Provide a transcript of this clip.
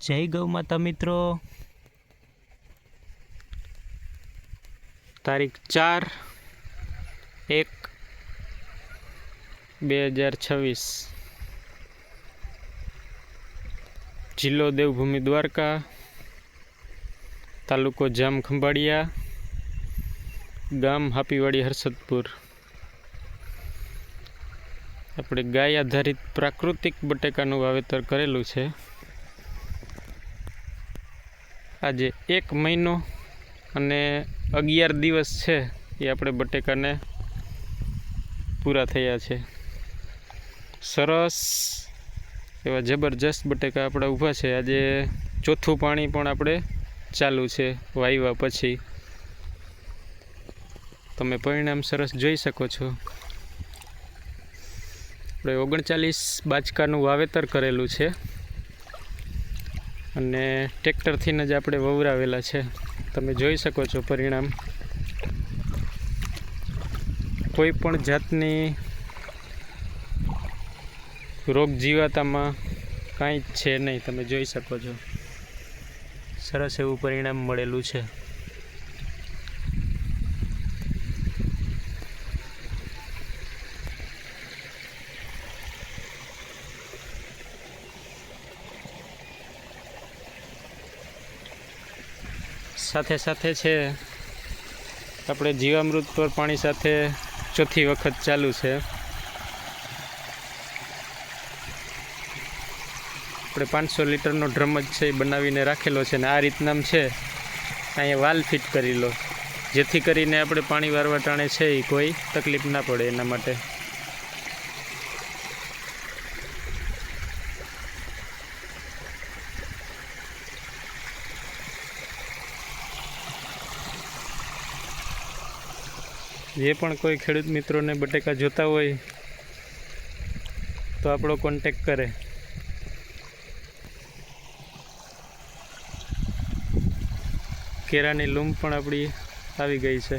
જય ગૌ માતા મિત્રો। તારીખ 4/1/2026 જિલ્લો દેવભૂમિ દ્વારકા, તાલુકો જામ ખંભાળિયા, ગામ હાપીવાડી હરસદપુર। આપણે ગાય આધારિત પ્રાકૃતિક બટેકાનું વાવેતર કરેલું છે। આજે 1 મહિનો અને 11 દિવસ છે એ આપણે બટેકાને પૂરા થયા છે। સરસ એવા જબરજસ્ત બટેકા આપણા ઊભા છે। આજે ચોથું પાણી પણ આપણે ચાલુ છે વાવ્યા પછી। તમે પરિણામ સરસ જોઈ શકો છો। આપણે 39 બાચકાનું વાવેતર કરેલું છે અને ટ્રેક્ટરથી જ આપણે વવરાવેલા છે। તમે જોઈ શકો છો પરિણામ। કોઈ પણ જાતની રોગ જીવાતામાં કાંઈ જ છે નહીં। તમે જોઈ શકો છો સરસ એવું પરિણામ મળેલું છે। સાથે સાથે છે આપણે જીવામૃત પર પાણી સાથે ચોથી વખત ચાલુ છે। આપણે 500 લીટરનો ડ્રમ જ છે એ બનાવીને રાખેલો છે ને આ રીતનામ છે અહીંયા વાલ ફિટ કરી લો, જેથી કરીને આપણે પાણી વારવા ટાણે છે એ કોઈ તકલીફ ના પડે એના માટે। જે પણ કોઈ ખેડૂત મિત્રોને બટેકા જોતા હોય તો આપણો કોન્ટેક કરે। કેળાની લૂમ પણ આપણી આવી ગઈ છે।